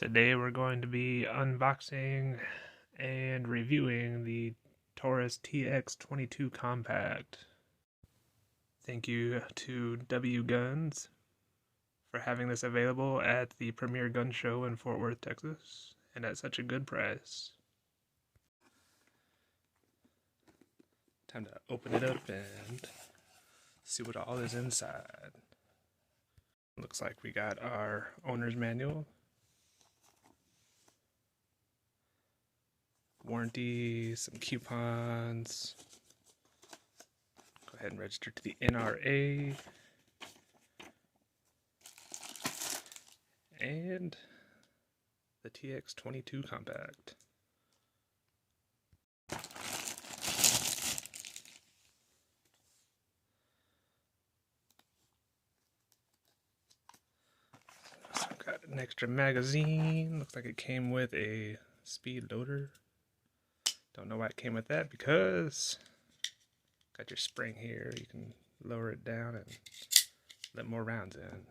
Today we're going to be unboxing and reviewing the Taurus TX 22 Compact. Thank you to W Guns for having this available at the Premier Gun Show in Fort Worth, Texas, and at such a good price. Time to open it up and see what all is inside. Looks like we got our owner's manual, warranty, some coupons. Go ahead and register to the NRA. And the TX 22 Compact. So I've got an extra magazine. Looks like it came with a speed loader. Don't know why it came with that, because got your spring here. You can lower it down and let more rounds in.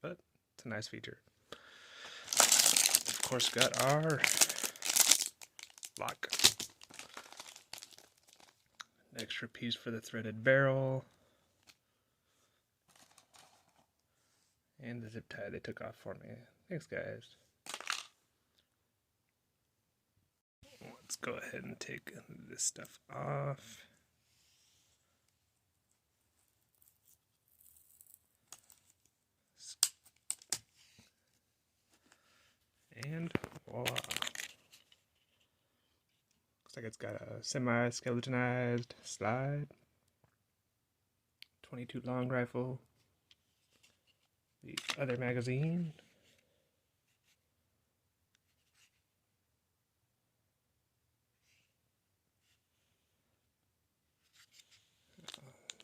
But it's a nice feature. Of course, got our lock. An extra piece for the threaded barrel. And the zip tie they took off for me. Thanks, guys. Let's go ahead and take this stuff off. And voila. Looks like it's got a semi-skeletonized slide, 22 long rifle, the other magazine,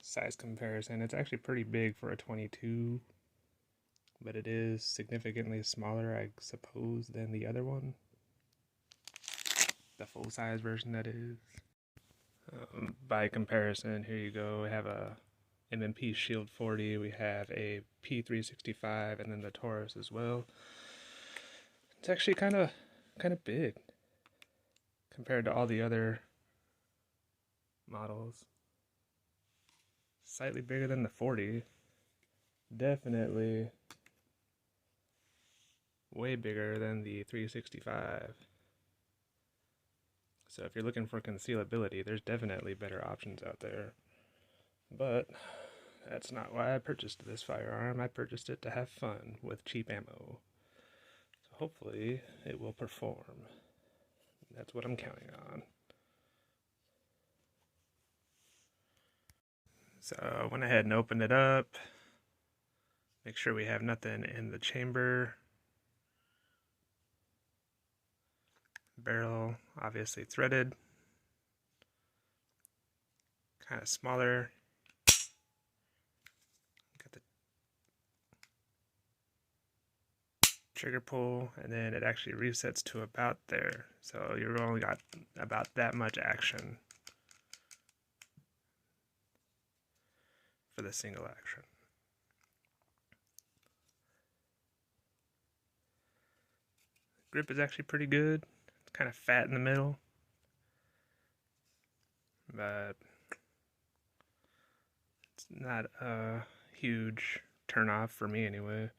size comparison. It's actually pretty big for a 22, but it is significantly smaller, I suppose, than the other one. The full-size version, that is. By comparison, here you go. We have a M&P Shield 40, we have a P365, and then the Taurus as well. It's actually kind of big compared to all the other models. Slightly bigger than the 40. Definitely way bigger than the 365. So if you're looking for concealability, there's definitely better options out there. But that's not why I purchased this firearm. I purchased it to have fun with cheap ammo. So hopefully it will perform. That's what I'm counting on. So I went ahead and opened it up. Make sure we have nothing in the chamber. Barrel obviously threaded. Kind of smaller. Got the trigger pull, and then it actually resets to about there. So you've only got about that much action for the single action. Grip is actually pretty good. It's kind of fat in the middle, but it's not a huge turn-off for me anyway. It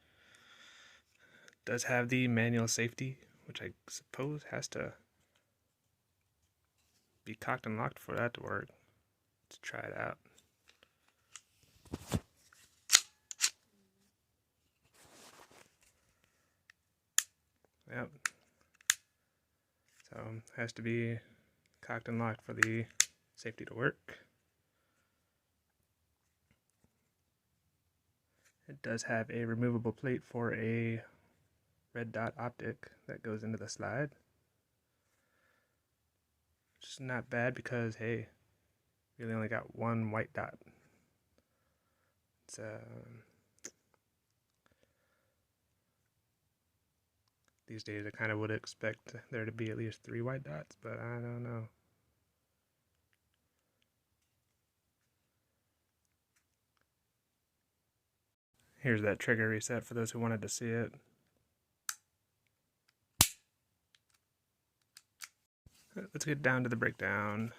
does have the manual safety, which I suppose has to be cocked and locked for that to work. Let's try it out. Yep. So it has to be cocked and locked for the safety to work. It does have a removable plate for a red dot optic that goes into the slide. Which is not bad because, hey, really only got one white dot. It's these days I kind of would expect there to be at least 3 white dots, but I don't know. Here's that trigger reset for those who wanted to see it. let's get down to the breakdown.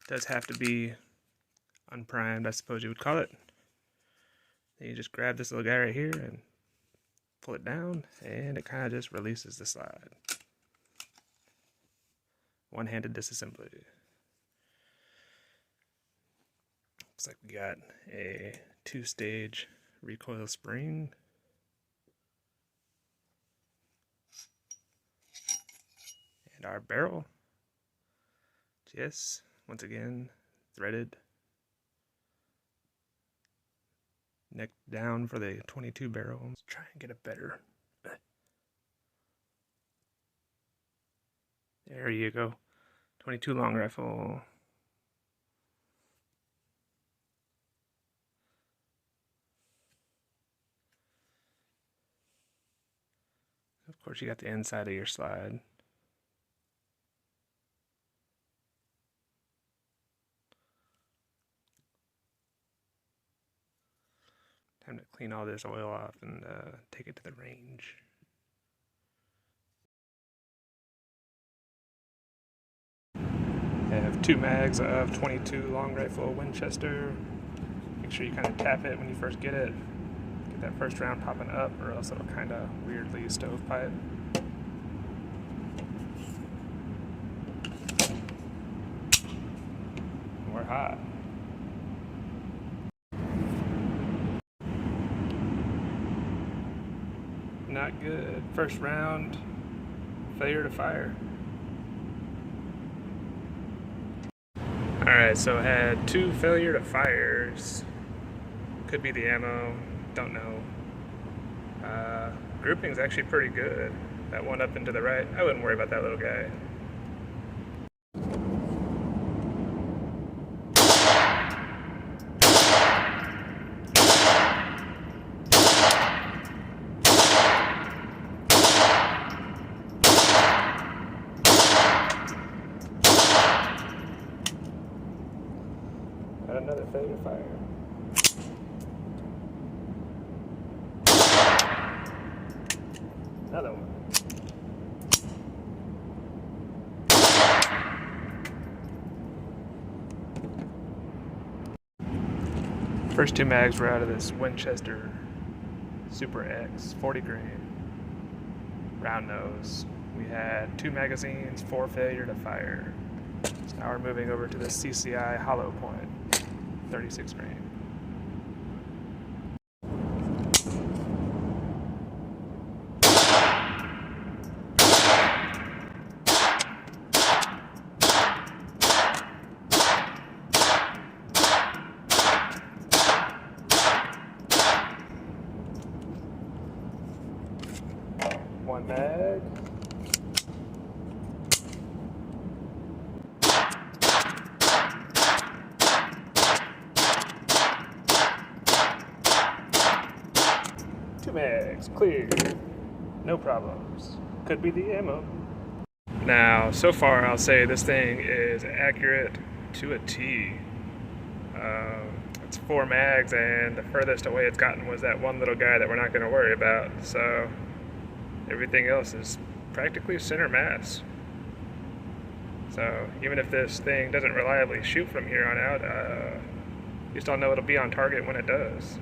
It does have to be unprimed, I suppose you would call it. Then you just grab this little guy right here and pull it down, and it kind of just releases the slide. One-handed disassembly. Looks like we got a 2-stage recoil spring. And our barrel. Yes, once again, threaded. Neck down for the 22 barrel. Let's try and get a better. There you go. 22 long rifle. Of course, you got the inside of your slide. Time to clean all this oil off and take it to the range. I have 2 mags of 22 long rifle Winchester. Make sure you kind of tap it when you first get it. Get that first round popping up, or else it'll kind of weirdly stovepipe. We're hot. Not good. First round, failure to fire. Alright, so I had 2 failure to fires. Could be the ammo, don't know. Grouping's actually pretty good. That one up and to the right, I wouldn't worry about that little guy. Got another failure fire. Another one. First 2 mags were out of this Winchester Super X 40 grain round nose. We had 2 magazines, 4 failure to fire. So now we're moving over to the CCI hollow point, 36 grain. One mag. Two mags, clear. No problems. Could be the ammo. Now, so far I'll say this thing is accurate to a T. It's 4 mags, and the furthest away it's gotten was that one little guy that we're not going to worry about. So everything else is practically center mass. So even if this thing doesn't reliably shoot from here on out, you still know it'll be on target when it does.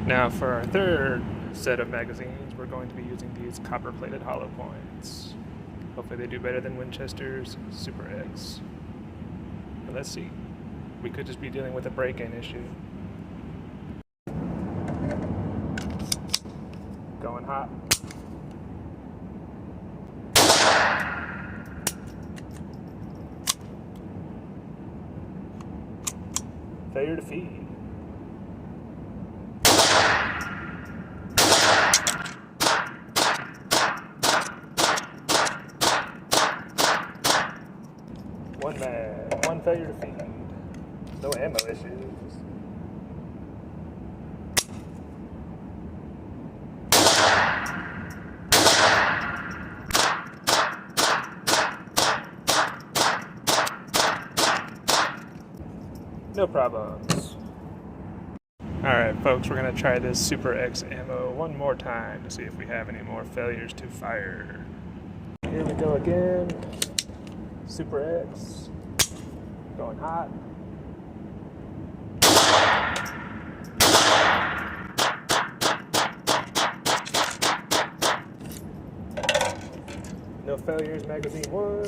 Now for our third set of magazines, we're going to be using these copper-plated hollow points. Hopefully they do better than Winchester's Super X. But let's see. We could just be dealing with a break-in issue. Going hot. Failure to feed. One mag, 1 failure to feed. No ammo issues. No problems. Alright folks, we're going to try this Super X ammo one more time to see if we have any more failures to fire. Here we go again. Super X. Going hot. No failures, magazine 1.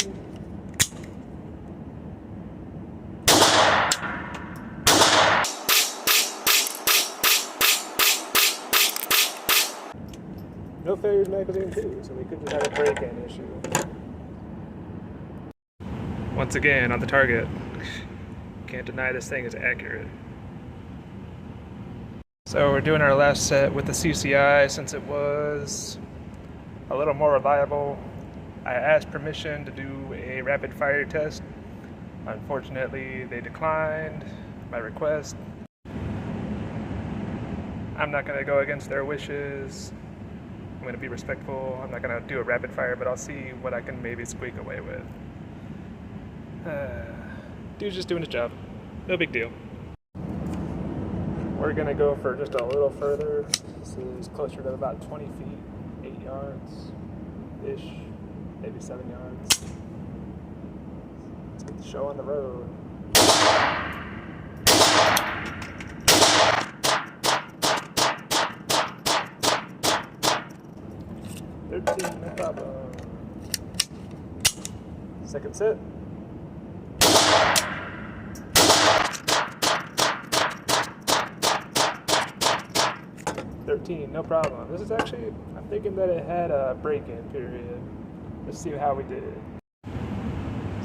No failures, magazine 2, so we could just have a break-in issue. Once again, on the target. Can't deny this thing is accurate. So we're doing our last set with the CCI since it was a little more reliable. I asked permission to do a rapid fire test. Unfortunately, they declined my request. I'm not going to go against their wishes. I'm going to be respectful. I'm not going to do a rapid fire, but I'll see what I can maybe squeak away with. Dude's just doing his job. No big deal. We're going to go for just a little further. This is closer to about 20 feet, 8 yards-ish, maybe 7 yards. Let's get the show on the road. No problem. Second set. No problem. This is actually, I'm thinking that it had a break-in period. Let's see how we did.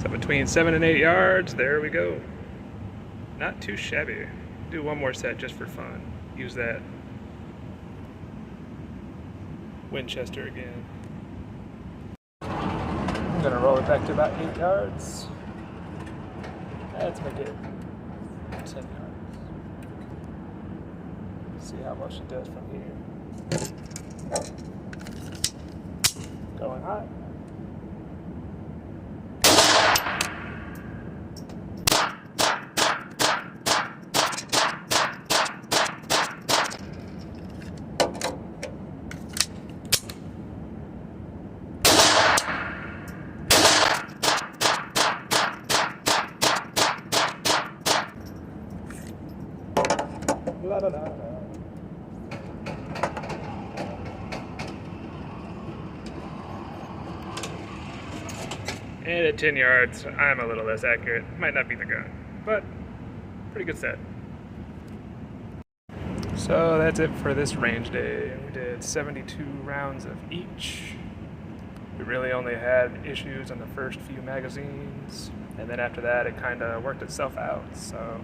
So between 7 and 8 yards, there we go. Not too shabby. Do one more set just for fun. Use that Winchester again. I'm gonna roll it back to about 8 yards. Let's make it 10 yards. See how much it does from here. Going hot. La la la la. And at 10 yards, I'm a little less accurate. Might not be the gun, but pretty good set. So that's it for this range day. We did 72 rounds of each. We really only had issues on the first few magazines, and then after that it kind of worked itself out. So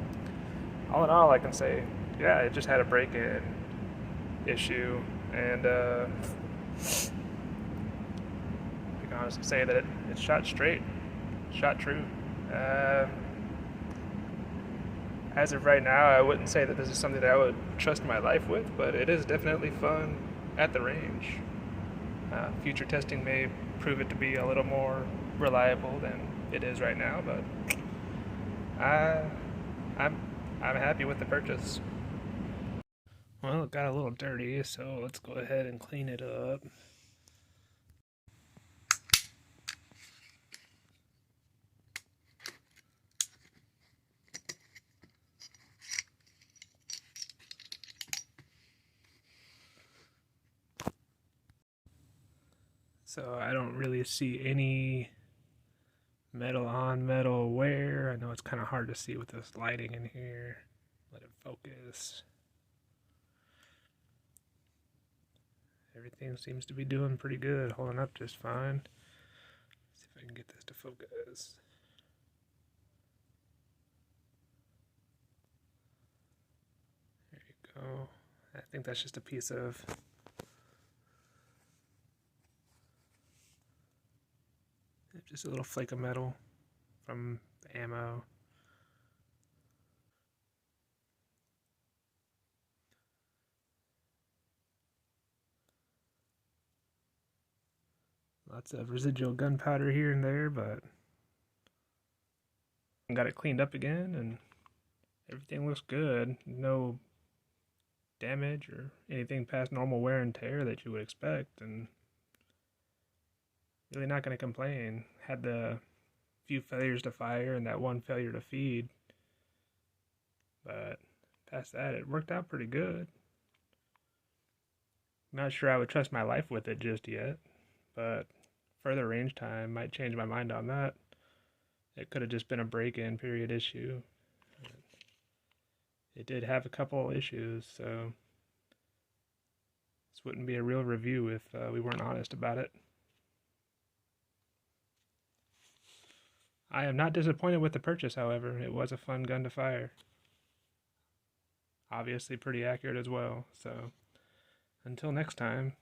all in all, I can say, yeah, it just had a break-in issue, and I can honestly say that it shot straight, shot true. As of right now, I wouldn't say that this is something that I would trust my life with, but it is definitely fun at the range. Future testing may prove it to be a little more reliable than it is right now, but I'm happy with the purchase. Well, it got a little dirty, so let's go ahead and clean it up. So I don't really see any metal on metal wear. I know it's kind of hard to see with this lighting in here. Let it focus. Everything seems to be doing pretty good, holding up just fine. Let's see if I can get this to focus. There you go. I think that's just a piece of just a little flake of metal from the ammo. Lots of residual gunpowder here and there, but I got it cleaned up again and everything looks good. No damage or anything past normal wear and tear that you would expect, and Really not going to complain. Had the few failures to fire and that one failure to feed. But past that, it worked out pretty good. Not sure I would trust my life with it just yet, but further range time might change my mind on that. It could have just been a break-in period issue. It did have a couple issues, so this wouldn't be a real review if we weren't honest about it. I am not disappointed with the purchase, however. It was a fun gun to fire. Obviously pretty accurate as well, so until next time,